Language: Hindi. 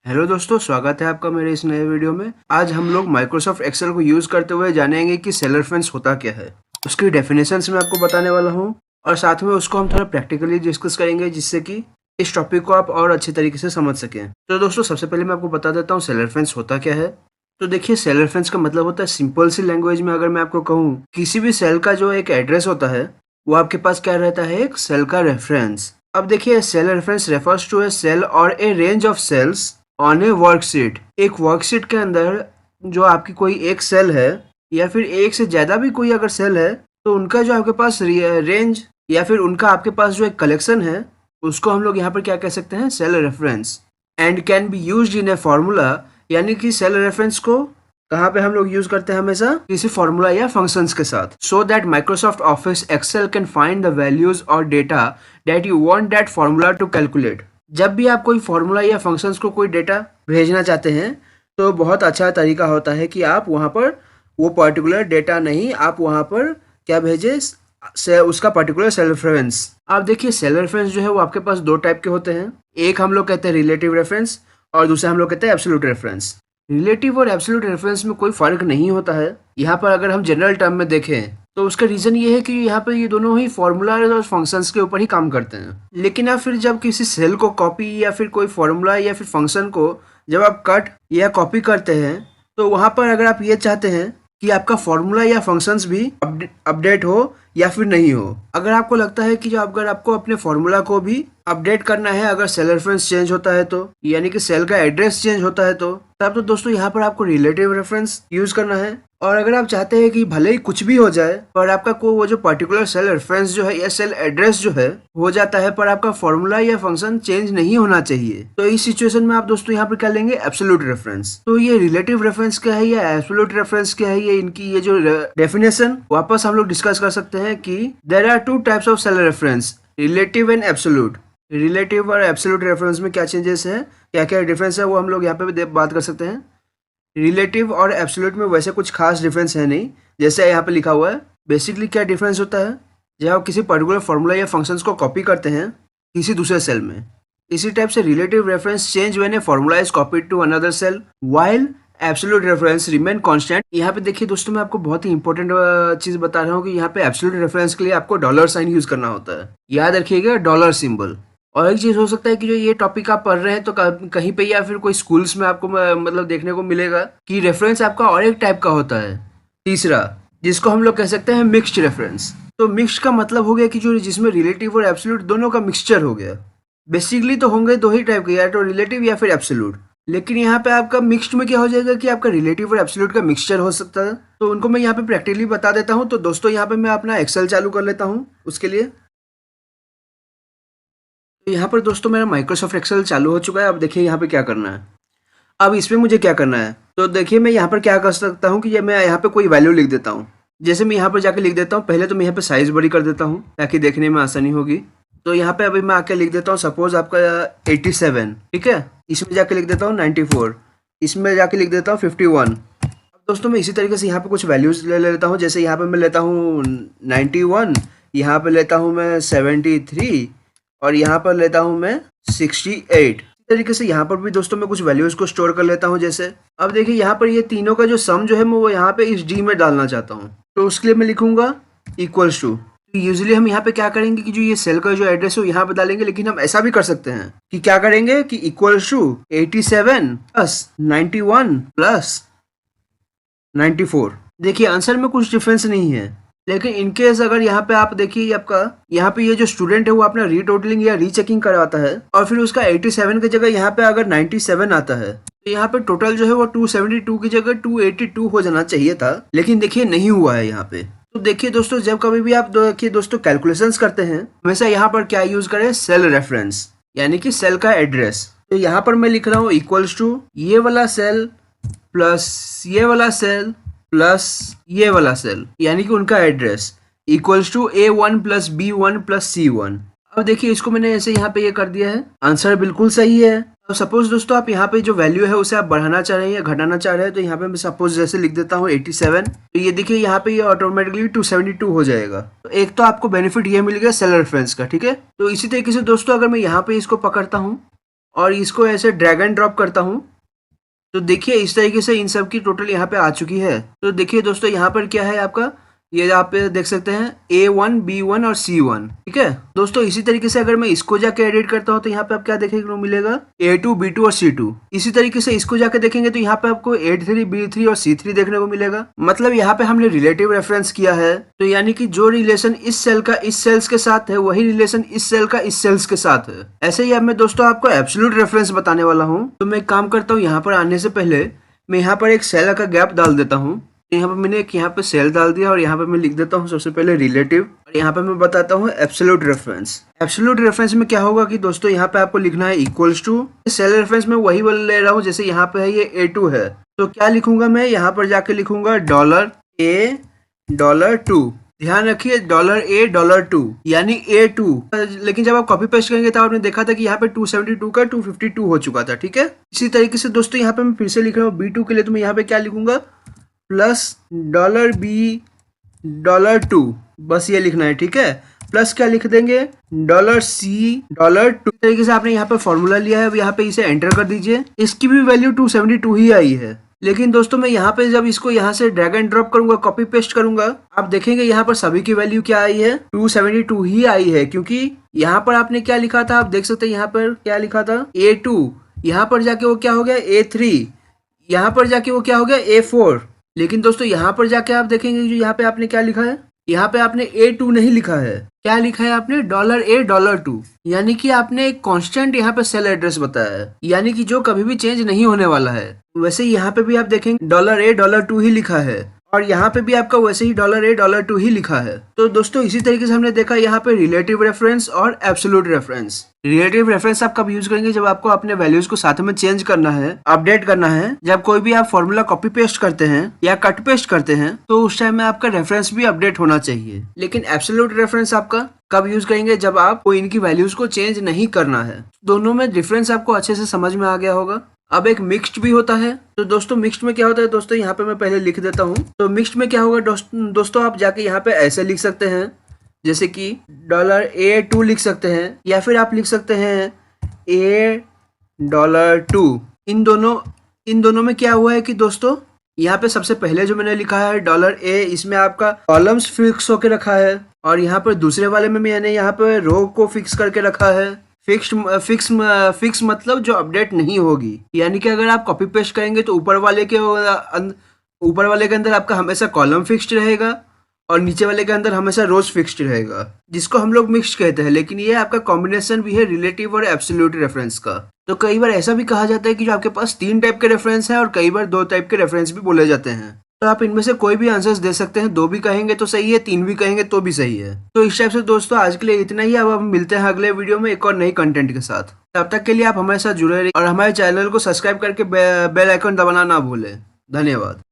हेलो दोस्तों, स्वागत है आपका मेरे इस नए वीडियो में। आज हम लोग माइक्रोसॉफ्ट एक्सेल को यूज़ करते हुए जानेंगे कि सेल रेफरेंस होता क्या है, उसकी डेफिनेशंस मैं आपको बताने वाला हूँ और साथ में उसको हम थोड़ा प्रैक्टिकली डिस्कस करेंगे जिससे कि इस टॉपिक को आप और अच्छे तरीके से समझ सकें। तो दोस्तों, सबसे पहले मैं आपको बता देता हूँ सेल रेफरेंस होता क्या है। तो देखिए, सेल रेफरेंस का मतलब होता है, सिंपल सी लैंग्वेज में अगर मैं आपको कहूँ, किसी भी सेल का जो एक एड्रेस होता है वो आपके पास क्या रहता है, एक सेल का रेफरेंस। अब देखिए, cell reference refers to a cell और a range of cells on a worksheet. एक वर्कशीट के अंदर जो आपकी कोई एक सेल है या फिर एक से ज्यादा भी कोई अगर सेल है, तो उनका जो आपके पास रेंज या फिर उनका आपके पास जो एक कलेक्शन है, उसको हम लोग यहाँ पर क्या कह सकते हैं, cell reference. And can be used in a formula, यानी कि सेल रेफरेंस को कहाँ पे हम लोग यूज करते हैं, हमेशा किसी फॉर्मूला या फंक्शंस के साथ, so that Microsoft Office Excel can find the values और data that you want that formula to calculate. जब भी आप कोई फॉर्मूला या फंक्शंस को कोई डेटा भेजना चाहते हैं, तो बहुत अच्छा तरीका होता है कि आप वहाँ पर वो पर्टिकुलर डेटा नहीं, आप वहाँ पर क्या भेजें, से उसका पर्टिकुलर सेल रेफरेंस। आप देखिए, सेल रेफरेंस जो है वो आपके पास दो टाइप के होते हैं। एक हम लोग कहते हैं रिलेटिव रेफरेंस और दूसरा हम लोग कहते हैं एब्सोल्यूट रेफरेंस। रिलेटिव और एब्सोल्यूट रेफरेंस में कोई फर्क नहीं होता है। यहाँ पर अगर हम जनरल टर्म में देखें तो उसका रीजन ये है कि यहाँ पर ये दोनों ही फॉर्मूला और फंक्शंस के ऊपर ही काम करते हैं। लेकिन आप फिर जब किसी सेल को कॉपी या फिर कोई फॉर्मूला या फिर फंक्शन को जब आप कट या कॉपी करते हैं, तो वहाँ पर अगर आप ये चाहते हैं कि आपका फॉर्मूला या फंक्शंस भी अपडेट हो या फिर नहीं हो, अगर आपको लगता है कि जो अगर आपको अपने फॉर्मूला को भी अपडेट करना है, अगर सेल रेफरेंस चेंज होता है तो, यानी कि सेल का एड्रेस चेंज होता है तो, तब तो दोस्तों यहाँ पर आपको रिलेटिव रेफरेंस यूज करना है। और अगर आप चाहते हैं कि भले ही कुछ भी हो जाए पर आपका को वो जो पर्टिकुलर सेल रेफरेंस जो है या सेल एड्रेस जो है हो जाता है, पर आपका फॉर्मूला या फंक्शन चेंज नहीं होना चाहिए, तो इस सिचुएशन में आप दोस्तों यहाँ पर क्या लेंगे, एब्सोल्यूट रेफरेंस। तो ये रिलेटिव रेफरेंस क्या है या एब्सोल्यूट रेफरेंस क्या है, ये इनकी ये जो डेफिनेशन वापस हम लोग डिस्कस कर सकते हैं कि there are two types of cell reference, relative and absolute. Relative और एब्सोल्यूट रेफरेंस में क्या चेंजेस है, क्या क्या डिफरेंस है, वो हम लोग यहाँ पे भी बात कर सकते हैं। रिलेटिव और एब्सोल्यूट में वैसे कुछ खास डिफरेंस है नहीं, जैसे यहाँ पे लिखा हुआ है। बेसिकली क्या डिफरेंस होता है, जब आप किसी पर्टिकुलर फॉर्मूला या फंक्शंस को कॉपी करते हैं किसी दूसरे सेल में, इसी टाइप से relative reference change when a formula is copied to another cell while absolute reference remain constant. यहाँ पे देखिए दोस्तों, मैं आपको बहुत ही इंपॉर्टेंट चीज बता रहा हूँ कि यहाँ पे एब्सोल्यूट रेफरेंस के लिए आपको डॉलर साइन यूज करना होता है, याद रखिएगा, डॉलर सिंबल। और एक चीज हो सकता है कि जो ये टॉपिक आप पढ़ रहे हैं तो कहीं पे या फिर कोई स्कूल्स में आपको मतलब देखने को मिलेगा कि रेफरेंस आपका और एक टाइप का होता है, तीसरा, जिसको हम लोग कह सकते हैं मिक्स्ड रेफरेंस। तो मिक्स्ड का मतलब हो गया कि जो जिसमें रिलेटिव और एब्सोल्यूट दोनों का मिक्सचर हो गया। बेसिकली तो होंगे दो ही टाइप के, या तो रिलेटिव या फिर एब्सोल्यूट, लेकिन यहाँ पे आपका मिक्स्ड में क्या हो जाएगा कि आपका रिलेटिव और एब्सोल्यूट का मिक्सचर हो सकता है। तो उनको मैं यहाँ पे प्रैक्टिकली बता देता हूँ। तो दोस्तों, यहाँ पे मैं अपना एक्सेल चालू कर लेता हूँ उसके लिए। तो यहाँ पर दोस्तों मेरा माइक्रोसॉफ्ट एक्सेल चालू हो चुका है। अब देखिए यहाँ पे क्या करना है। अब इसमें मुझे क्या करना है, तो देखिए मैं यहाँ पर क्या कर सकता हूँ कि ये मैं यहाँ पे कोई वैल्यू लिख देता हूँ। जैसे मैं यहाँ पर जाके लिख देता हूँ, पहले तो मैं यहाँ पे साइज बड़ी कर देता हूँ ताकि देखने में आसानी होगी। तो यहाँ पे अभी मैं आके लिख देता हूँ, सपोज आपका 87, ठीक है। इसमें जाके लिख देता हूँ 94, इसमें जाके लिख देता हूँ 51। अब दोस्तों मैं इसी तरीके से यहाँ पे कुछ वैल्यूज ले लेता हूँ। जैसे यहाँ पे मैं लेता हूँ 91, यहाँ पे लेता हूँ मैं 73 और यहाँ पर लेता हूँ मैं 68। तरीके से यहाँ पर भी दोस्तों मैं कुछ वैल्यूज को स्टोर कर लेता हूँ। जैसे अब देखिए यहाँ पर ये तीनों का जो सम जो है मैं वो यहाँ पे इस डी में डालना चाहता हूँ, तो उसके लिए मैं लिखूंगा इक्वल्स टू। यूजुअली हम यहाँ पे क्या करेंगे कि जो ये सेल का जो एड्रेस है वो यहाँ पे डालेंगे, लेकिन हम ऐसा भी कर सकते हैं कि क्या करेंगे कि इक्वल्स टू 87 प्लस 91 प्लस 94। देखिए आंसर में कुछ डिफरेंस नहीं है, लेकिन इनकेस अगर यहाँ पे आप देखिए आपका यहाँ पे ये जो स्टूडेंट है वो अपना रीटोटलिंग या रीचेकिंग करवाता है और फिर उसका 87 की जगह यहाँ पे अगर 97 आता है, तो यहाँ पे टोटल जो है वो 272 की जगह 282 हो जाना चाहिए था, लेकिन देखिए नहीं हुआ है यहाँ पे। तो देखिए दोस्तों, जब कभी भी आप देखिए दोस्तों कैलकुलेशंस करते हैं, हमेशा यहाँ पर क्या यूज करें, सेल रेफरेंस, यानी कि सेल का एड्रेस। तो यहाँ पर मैं लिख रहा हूँ इक्वल्स टू ये वाला सेल प्लस ये वाला सेल प्लस ये वाला सेल, यानी कि उनका address, equals to A1 plus B1 plus C1। अब देखिए इसको मैंने ऐसे यहाँ पे ये कर दिया है, आंसर बिल्कुल सही है। तो सपोज दोस्तों आप यहाँ पे जो वैल्यू है उसे आप बढ़ाना चाह रहे हैं या घटाना चाह रहे हैं, तो यहाँ पे मैं सपोज जैसे लिख देता हूँ 87, तो ये देखिए यहाँ पे ये ऑटोमेटिकली 272 हो जाएगा। तो एक तो आपको बेनिफिट ये मिल गया सेल रेफरेंस का, ठीक है। तो इसी तरीके से दोस्तों अगर मैं यहाँ पे इसको पकड़ता हूँ और इसको ऐसे ड्रैग एंड ड्रॉप करता हूँ, तो देखिए इस तरीके से इन सब की टोटल यहाँ पे आ चुकी है। तो देखिए दोस्तों यहाँ पर क्या है आपका, ये आप पे देख सकते हैं A1, B1 और C1। ठीक है दोस्तों, इसी तरीके से अगर मैं इसको जाके एडिट करता हूँ तो यहाँ पे आप क्या देखने को मिलेगा, A2, B2 और C2। इसी तरीके से इसको जाके देखेंगे तो यहाँ पे आपको A3, B3 और C3 देखने को मिलेगा। मतलब यहाँ पे हमने रिलेटिव रेफरेंस किया है, तो यानी कि जो रिलेशन इस सेल का इस सेल्स के साथ है वही रिलेशन इस सेल का इस सेल्स के साथ है। ऐसे ही अब मैं दोस्तों आपको एब्सोल्यूट रेफरेंस बताने वाला हूँ। तो मैं एक काम करता हूँ, यहाँ पर आने से पहले मैं यहाँ पर एक सेल का गैप डाल देता हूँ। यहाँ पे मैंने एक यहाँ पे सेल डाल दिया और यहाँ पे मैं लिख देता हूँ सबसे पहले रिलेटिव, और यहाँ पे मैं बताता हूँ एब्सोल्यूट रेफरेंस। एब्सोल्यूट रेफरेंस में क्या होगा कि दोस्तों यहाँ पे आपको लिखना है इक्वल्स टू, सेल रेफरेंस में वही बोल ले रहा हूँ, जैसे यहाँ पे है ये A2 है, तो क्या लिखूंगा मैं यहाँ पर जाके लिखूंगा $A $2। ध्यान रखिए $A $2 यानी A2। लेकिन जब आप कॉपी पेस्ट करेंगे तब आपने देखा था कि यहाँ पे 272 का 252 हो चुका था। ठीक है, इसी तरीके से दोस्तों यहाँ पे मैं फिर से लिख रहा हूँ B2 के लिए, तो मैं यहाँ पे क्या लिखूंगा प्लस $B $2, बस ये लिखना है। ठीक है, प्लस क्या लिख देंगे $C $2। तरीके से आपने यहाँ पे फॉर्मूला लिया है, अब यहाँ पे इसे एंटर कर दीजिए। इसकी भी वैल्यू 272 ही आई है, लेकिन दोस्तों मैं यहाँ पे जब इसको यहाँ से ड्रैग एंड ड्रॉप करूंगा, कॉपी पेस्ट करूंगा, आप देखेंगे यहाँ पर सभी की वैल्यू क्या आई है, 272 ही आई है। क्योंकि यहाँ पर आपने क्या लिखा था, आप देख सकते हैं यहाँ पर क्या लिखा था A2, यहाँ पर जाके वो क्या हो गया A3, यहाँ पर जाके वो क्या हो गया A4। लेकिन दोस्तों यहाँ पर जाके आप देखेंगे जो यहाँ पे आपने क्या लिखा है, यहाँ पे आपने A2 नहीं लिखा है, क्या लिखा है आपने $A $2, यानी कि आपने एक कांस्टेंट यहाँ पे सेल एड्रेस बताया है, यानी कि जो कभी भी चेंज नहीं होने वाला है। वैसे यहाँ पे भी आप देखेंगे $A $2 ही लिखा है, और यहाँ पे भी आपका वैसे ही $A $2 ही लिखा है। तो दोस्तों इसी तरीके से हमने देखा यहाँ पे रिलेटिव रेफरेंस और एब्सोल्यूट रेफरेंस। रिलेटिव रेफरेंस आप कब यूज करेंगे, जब आपको अपने वैल्यूज को साथ में चेंज करना है, अपडेट करना है। जब कोई भी आप फॉर्मूला कॉपी पेस्ट करते हैं या कट पेस्ट करते हैं तो उस टाइम में आपका रेफरेंस भी अपडेट होना चाहिए। लेकिन एब्सोल्यूट रेफरेंस आपका कब यूज करेंगे, जब आपको इनकी वैल्यूज को चेंज नहीं करना है। दोनों में डिफरेंस आपको अच्छे से समझ में आ गया होगा। अब एक मिक्स्ड भी होता है, तो दोस्तों मिक्स्ड में क्या होता है, दोस्तों यहाँ पे मैं पहले लिख देता हूँ। तो मिक्स्ड में क्या होगा दोस्तों आप जाके यहाँ पे ऐसे लिख सकते हैं, जैसे कि $A2 लिख सकते हैं, या फिर आप लिख सकते हैं A $2। इन दोनों में क्या हुआ है कि दोस्तों यहाँ पे सबसे पहले जो मैंने लिखा है $A, इसमें आपका कॉलम्स फिक्स होके रखा है, और यहाँ पर दूसरे वाले में मैंने यहाँ पे रो को फिक्स करके रखा है। फिक्स मतलब जो अपडेट नहीं होगी, यानी कि अगर आप कॉपी पेस्ट करेंगे तो ऊपर वाले के अंदर आपका हमेशा कॉलम फिक्स्ड रहेगा और नीचे वाले के अंदर हमेशा रोज फिक्स्ड रहेगा, जिसको हम लोग मिक्स्ड कहते हैं। लेकिन ये आपका कॉम्बिनेशन भी है रिलेटिव और एब्सोल्यूट रेफरेंस का। तो कई बार ऐसा भी कहा जाता है कि जो आपके पास 3 टाइप के रेफरेंस है और कई बार 2 टाइप के रेफरेंस भी बोले जाते हैं। तो आप इनमें से कोई भी आंसर्स दे सकते हैं, 2 भी कहेंगे तो सही है, 3 भी कहेंगे तो भी सही है। तो इस टाइप से दोस्तों आज के लिए इतना ही। अब हम मिलते हैं अगले वीडियो में एक और नई कंटेंट के साथ। तब तक के लिए आप हमारे साथ जुड़े रहिए और हमारे चैनल को सब्सक्राइब करके बेल आइकन दबाना ना भूलें। धन्यवाद।